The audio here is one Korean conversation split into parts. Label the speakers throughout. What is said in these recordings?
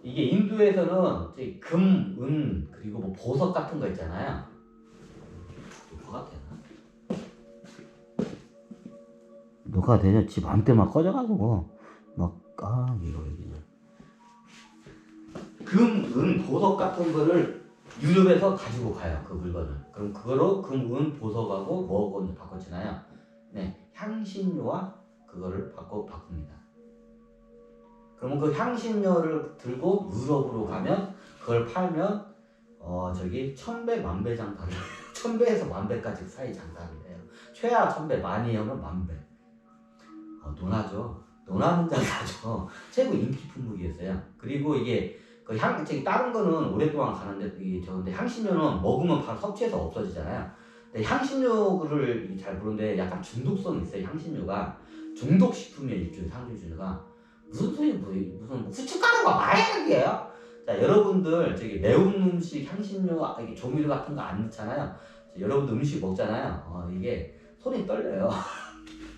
Speaker 1: 이게 인도에서는 저기 금, 은, 그리고 뭐 보석 같은 거 있잖아요. 뭐가 되나? 뭐가 되냐? 지 맘때 막 꺼져가지고 이거 금, 은, 보석 같은 거를 유럽에서 가지고 가요. 그 물건을. 그럼 그거로 금, 은, 보석하고 뭐하고 바꿨잖아요. 네, 향신료와 그거를 바꿉니다. 그러면 그 향신료를 들고 유럽으로 가면 그걸 팔면 저기 1000배, 만배 장사를 1000배에서 만배까지 사이 장사를 해요. 최하 1000배, 많이 하면 만배. 논하죠. 논하는 장사죠. 최고 인기 품목이었어요. 그리고 이게 그 저기 다른 거는 오랫동안 가는데 근데 향신료는 먹으면 바로 섭취해서 없어지잖아요. 근데 향신료를 잘 모르는데 약간 중독성이 있어요. 향신료가 중독 식품이에요. 일종의 향신료가 무슨 소리 무슨 후춧가루가 마약이에요. 자, 여러분들 저기 매운 음식 향신료 이게 조미료 같은 거 안 넣잖아요. 여러분들 음식 먹잖아요. 이게 손이 떨려요.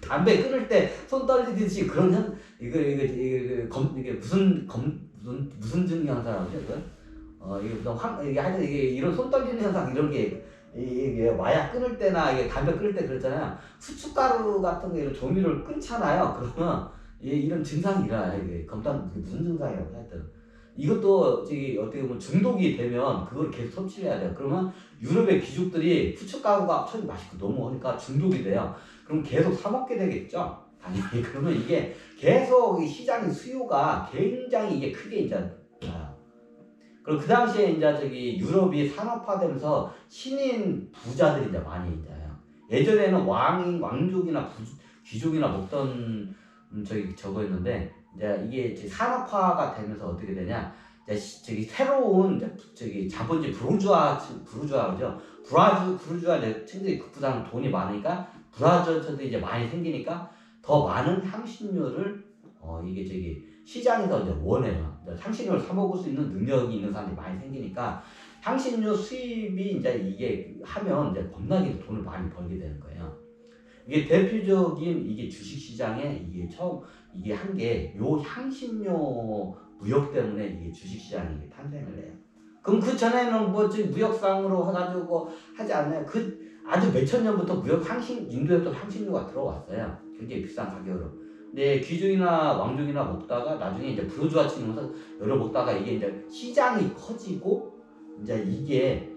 Speaker 1: 담배 끊을 때 손 떨리듯이 그런 이게 무슨 증상이라고 하죠? 이게 무슨 이게 하여튼 이게 이런 손 떨리는 현상 이런 게 이게 마약 끊을 때나 이게 담배 끊을 때 그랬잖아요. 후춧가루 같은 거 이런 조미료를 끊잖아요. 그러면 이런 증상이 일어나요. 이게 검단 무슨 증상이라고 하여튼 이것도 저기 어떻게 보면 중독이 되면 그걸 계속 섭취를 해야 돼요. 그러면 유럽의 귀족들이 후춧가루가 참 맛있고 너무 하니까 중독이 돼요. 그럼 계속 사 먹게 되겠죠. 당연히 그러면 이게 계속 시장의 수요가 굉장히 이게 크게 이제 나요. 그리고 그 당시에 이제 저기 유럽이 산업화되면서 신인 부자들이 이제 많이 있잖아요. 예전에는 왕족이나 귀족이나 먹던 저거였는데 이제 이게 산업화가 되면서 어떻게 되냐? 이제 저기 새로운 저기 자본주의 부르주아죠. 부르주아 층들이 급부상 돈이 많으니까 부라저들이 이제 많이 생기니까 더 많은 향신료를 이게 저기 시장에서 이제 원해요. 향신료를 사 먹을 수 있는 능력이 있는 사람들이 많이 생기니까 향신료 수입이 이제 이게 하면 이제 겁나게 돈을 많이 벌게 되는 거예요. 이게 대표적인 이게 주식시장에 이게 처음 이게 한 게 요 향신료 무역 때문에 이게 주식시장이 탄생을 해요. 그럼 그 전에는 뭐 무역상으로 해가지고 하지 않나요? 아주 몇천 년부터 인도에 또 향신료가 들어왔어요. 굉장히 비싼 가격으로. 근데 귀족이나 왕족이나 먹다가 나중에 이제 부르주아 층에서 여러 먹다가 이게 이제 시장이 커지고 이제 이게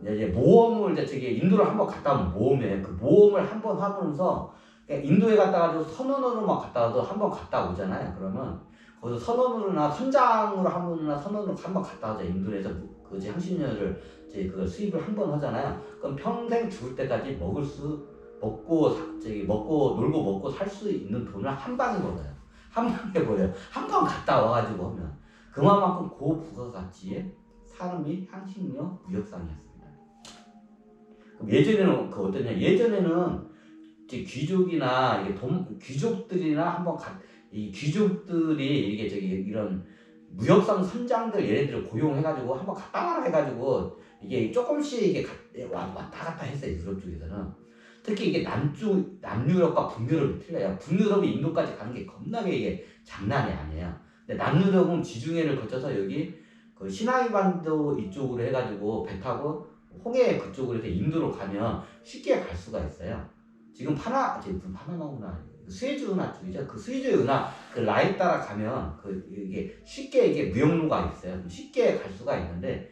Speaker 1: 이제 모험을 이제 저기 인도를 한번 갔다 오면 모험에 그 모험을 한번 하면서 인도에 갔다가 선원으로만 갔다 와도 한번 갔다 오잖아요. 그러면 거기서 선원으로나 선장으로 선원으로 한번 갔다 오자. 인도에서 그 향신료를 그 수입을 한번 하잖아요. 그럼 평생 죽을 때까지 먹고 놀고 먹고 살 수 있는 돈을 한 방에 벌어요. 한 방에 벌어요. 한 번 갔다 와가지고 하면 그만큼 고부가가치의 산업이 향신료 무역상이었습니다. 그럼 예전에는 그 어떠냐? 예전에는 귀족이나 귀족들이나 이 귀족들이 이게 이런 무역상 선장들 얘네들을 고용해가지고 한번 갔다 와라 해가지고 이게 조금씩 이게 왔다 갔다 했어요. 유럽 쪽에서는. 특히 이게 남유럽과 북유럽이 틀려요. 북유럽이 인도까지 가는 게 겁나게 이게 장난이 아니에요. 근데 남유럽은 지중해를 거쳐서 여기 그 시나이 반도 이쪽으로 해가지고 배 타고 홍해 그쪽으로 해서 인도로 가면 쉽게 갈 수가 있어요. 지금 파나마구나. 스에즈 운하 쪽이죠. 그 스에즈 운하 그 라인 따라 가면 이게 쉽게 이게 무역로가 있어요. 쉽게 갈 수가 있는데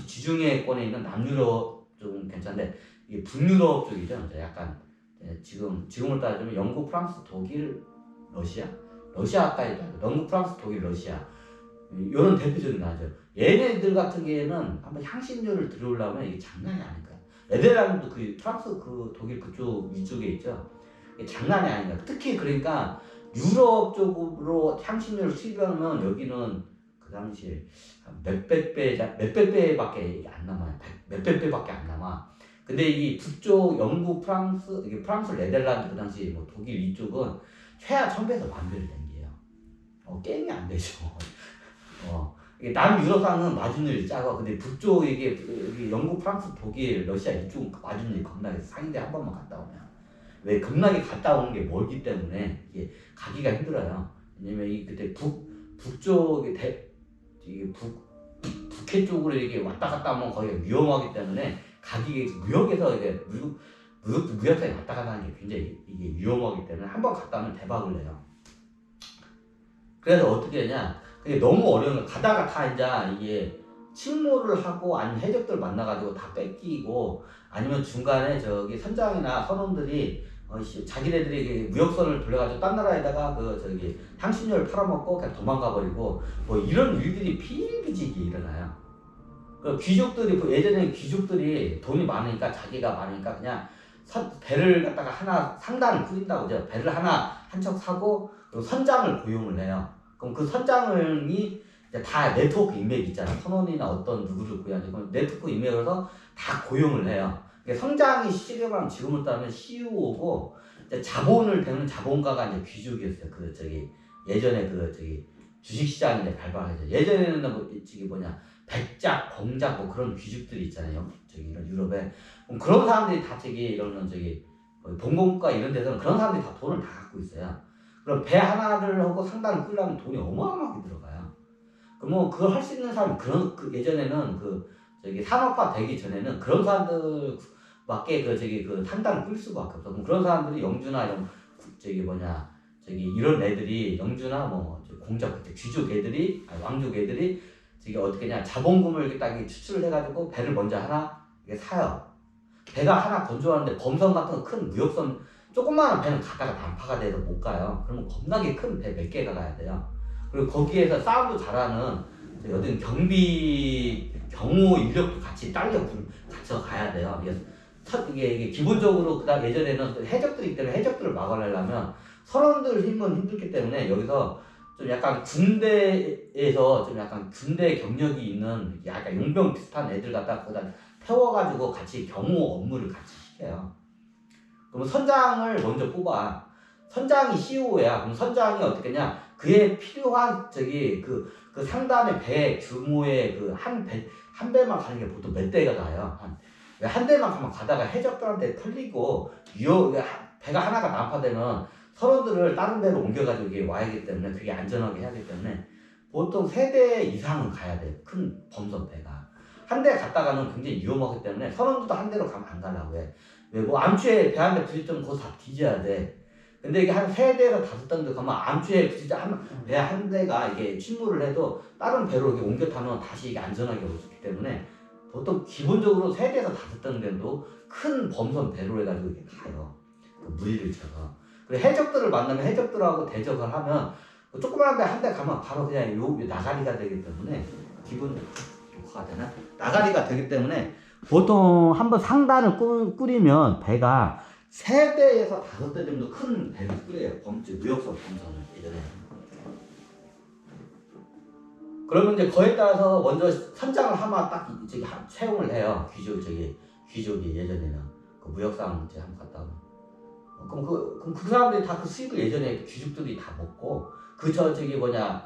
Speaker 1: 지중해권에 있는 남유럽 쪽은 괜찮은데 이게 북유럽 쪽이죠. 약간 지금으로 따지면 영국, 프랑스, 독일, 러시아까지 영국, 프랑스, 독일, 러시아 이런 대표적인 나라죠. 얘네들 같은 경우에는 한번 향신료를 들여오려면 이게 장난이 아닐까. 네덜란드도 프랑스 독일 그쪽 위쪽에 있죠. 이게 장난이 아닌가. 특히 그러니까 유럽 쪽으로 향신료를 수입하면 여기는 그 당시에 몇백 배밖에 안 남아요. 몇백 배밖에 안 남아. 근데 이 북쪽 영국, 프랑스, 이게 프랑스, 네덜란드 그 당시 뭐 독일 이쪽은 최하 1000배에서 만배를 댕겨요. 게임이 안 되죠. 남유럽상은 마진율이 작아. 근데 북쪽 이게 영국, 프랑스, 독일, 러시아 이쪽은 마진율이 겁나게 상인데 한 번만 갔다 오면 왜 겁나게 갔다 오는 게 멀기 때문에 이게 가기가 힘들어요. 왜냐면 그때 북쪽 이게 북해 쪽으로 이렇게 왔다 갔다 하면 거의 위험하기 때문에 가기 무역에서 이게 무역선이 왔다 갔다 하는 게 굉장히 이게 위험하기 때문에 한번 갔다 오면 대박을 내요. 그래서 어떻게 하냐? 그게 너무 어려운 거 가다가 다 이제 이게 침몰을 하고 아니면 해적들 만나가지고 다 뺏기고 아니면 중간에 저기 선장이나 선원들이 자기네들이 무역선을 돌려가지고 딴 나라에다가 향신료를 팔아먹고 그냥 도망가 버리고 뭐 이런 일들이 비일비재하게 일어나요. 그 귀족들이 예전에 귀족들이 돈이 많으니까 자기가 많으니까 그냥 배를 갖다가 하나 상단을 꾸린다고 죠. 배를 하나 한 척 사고 그리고 선장을 고용을 해요. 그럼 그 선장이 이제 다 네트워크 인맥 있잖아. 선원이나 어떤 누구를 구해야지. 그럼 네트워크 인맥으로서 다 고용을 해요. 성장이 시계만 지금으로 따르면 CEO고 자본을 대는 자본가가 이제 귀족이었어요. 예전에 주식시장이 이제 발달하죠. 예전에는 백작, 공작 뭐 그런 귀족들이 있잖아요. 이런 유럽에 그런 사람들이 다 이런 동공과 이런 데서는 그런 사람들이 다 돈을 다 갖고 있어요. 그럼 배 하나를 하고 상단을 끌려면 돈이 어마어마하게 들어가요. 그럼 그걸 할 수 있는 사람 예전에는 산업화 되기 전에는 그런 사람들밖에 상단을 끌 수밖에 없어. 그럼 그런 사람들이 영주나 이런 애들이 영주나 공작 귀족 애들이 왕족 애들이 어떻게 냐 자본금을 이렇게 딱 추출을 해가지고 배를 먼저 하나 사요. 배가 하나 건조하는데 범선 같은 큰 무역선 조그마한 배는 가다가 난파가 돼서 못 가요. 그러면 겁나게 큰 배 몇 개가 가야 돼요. 그리고 거기에서 싸움도 잘하는 어떤 경호 인력도 같이 갖춰 가야 돼요. 이게 기본적으로 그다음 예전에는 해적들이기 때문에 해적들을 막아내려면 선원들 힘은 힘들기 때문에 여기서 좀 약간 군대에서 좀 약간 군대 경력이 있는 약간 용병 비슷한 애들 갖다 거기다 태워가지고 같이 경호 업무를 같이 시켜요. 그럼 선장을 먼저 뽑아. 선장이 CEO야. 그럼 선장이 어떻게 냐 그에 필요한 그 상단의 배 규모의 한 배만 가는 게 보통 몇 대가 가요. 한 대만 가다가 해적들한테 털리고 배가 하나가 난파되면 선원들을 다른 배로 옮겨가지고 이게 와야 하기 때문에 그게 안전하게 해야 하기 때문에 보통 3대 이상은 가야 돼요. 큰 범선 배가. 한 대 갔다가는 굉장히 위험하기 때문에 선원들도 한 대로 가면 안 가려고 해. 왜 암초에 배 한 대 부딪히면 거기서 다 뒤져야 돼. 근데 이게 한 3대에서 5대 가면 암초에 배 한 대가 이게 침몰을 해도 다른 배로 이렇게 옮겨 타면 다시 이게 안전하게 올 수 있기 때문에 보통 기본적으로 3대에서 5대도 큰 범선 배로 해가지고 이렇게 가요. 무리를 쳐서. 그리고 해적들을 만나면 해적들하고 대적을 하면 조그마한 배 한 대 가면 바로 그냥 요 나가리가 되기 때문에 나가리가 되기 때문에 보통 한번 상단을 꾸리면 배가 3대에서 5대 정도 큰 배를 꾸려요. 무역선 범선을 예전에. 그러면 이제 거기에 따라서 먼저 선장을 하나 딱 채용을 해요. 귀족이 예전에는 무역상 이제 한번 갔다 오면. 그럼 그 사람들이 다 그 수익을 예전에 귀족들이 다 먹고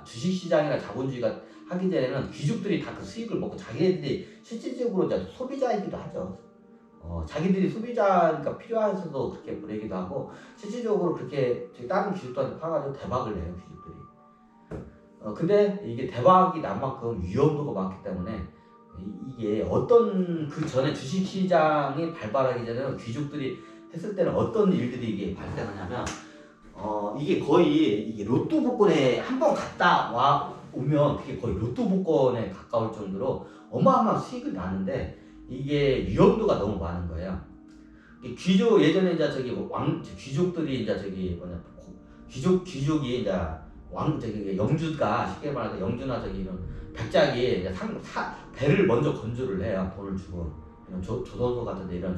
Speaker 1: 주식시장이나 자본주의가 하기 전에는 귀족들이 다 그 수익을 먹고 자기네들이 실질적으로 소비자이기도 하죠. 자기들이 소비자니까 필요해서도 그렇게 보내기도 하고 실질적으로 그렇게 다른 귀족들한테 팔아가지고 대박을 내요 귀족들이. 근데 이게 대박이 난 만큼 위험도가 많기 때문에 이게 어떤 그 전에 주식시장이 발발하기 전에는 귀족들이 했을 때는 어떤 일들이 이게 발생하냐면 이게 거의 이게 로또 복권에 한번 갔다 오면 그게 거의 로또 복권에 가까울 정도로 어마어마한 수익을 나는데 이게 위험도가 너무 많은 거예요. 귀족 예전에 이제 귀족들이 이제 귀족이 이제 영주가 쉽게 말해서 영주나 이런 백작이 이제 배를 먼저 건조를 해요. 돈을 주고 조선소 같은데 이런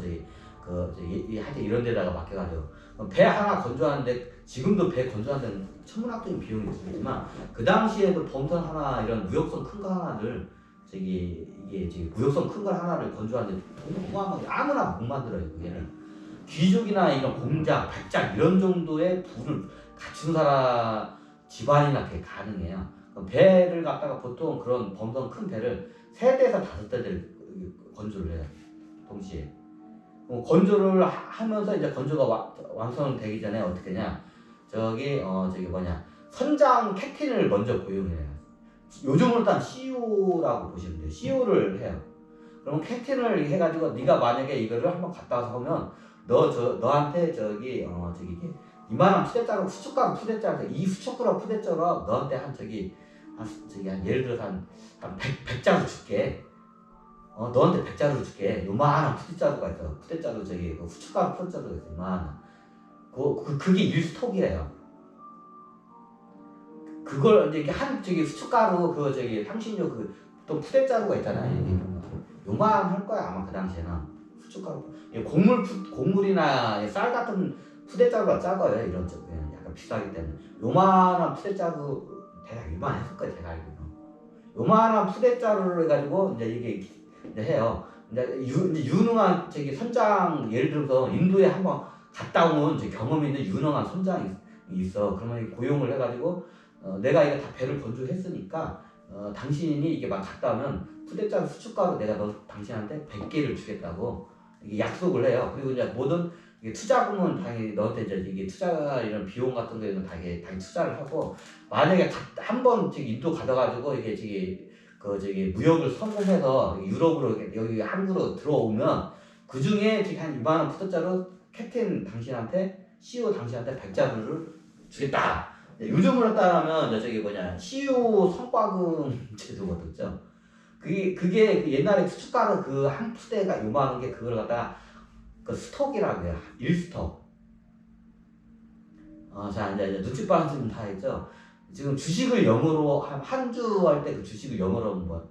Speaker 1: 하여튼 이런 데다가 맡겨가지고 배 하나 건조하는데 지금도 배 건조하는 데는 천문학적인 비용이 들지만 그 당시에도 범선 하나 이런 무역선 큰 거 하나를 무역선 큰 걸 하나를 건조하는데 어마어마하게 아무나 못 만들어요. 얘는 귀족이나 이런 공작, 백작 이런 정도의 부를 갖춘 사람 집안이나 그게 가능해요. 배를 갖다가 보통 그런 범선 큰 배를 3대에서 5대를 건조를 해요. 동시에. 건조를 하면서 이제 건조가 완성되기 전에 어떻게 하냐 선장 캡틴을 먼저 고용해요. 요즘으로 딱 CEO라고 보시면 돼요. CEO를 해요. 그럼 캡틴을 해가지고 네가 만약에 이거를 한번 갔다 와서 하면 너한테 저기 이게 이만한 푸대자루 수축가루 푸대자루 이 수축가루 푸대자루 너한테 한 예를 들어서 한 100자루 줄게. 너한테 100자루 줄게. 요만한 푸대자루가 있어. 푸대자루 그 수축가루 푸대자루가 있어. 요만한. 그게 1스톡이래요. 그걸 이제 수축가루 향신료 또 푸대자루가 있잖아요. 요만할 거야 아마 그 당시에는 후춧가루. 곡물이나 쌀 같은 푸대자루가 작아요. 이런 쪽 약간 비싸기 때문에 요만한 푸대자루 대략 요만했을 거예요. 제가 알기로는 요만한 푸대자루를 해가지고 이제 해요. 이제 유능한 선장 예를 들어서 인도에 한번 갔다 온 경험 있는 유능한 선장이 있어. 그러면 고용을 해가지고 내가 이거 다 배를 건조했으니까 당신이 이게 막 갔다 오면 푸대자루 수축가루 내가 당신한테 100개를 주겠다고 이게 약속을 해요. 그리고 이제 모든 투자금은 당연히 너한테 이게 투자 이런 비용 같은 거에는 당연히 투자를 하고 만약에 한 번 인도 가다가지고 무역을 성공해서 유럽으로 여기 한국으로 들어오면 그 중에 한 이만한 푸대자루 캡틴 당신한테 CEO 당신한테 100자루를 주겠다. 요즘으로 따르면 CEO 성과금 제도거든요. 그게 옛날에 수축가루 한 푸대가 요만한 게 그걸 갖다가 스톡이라고 해요. 1스톡. 자, 이제 눈치빠른 지금 다 했죠. 지금 주식을 영어로 한 주 할 때 그 주식을 영어로 하면 뭐야?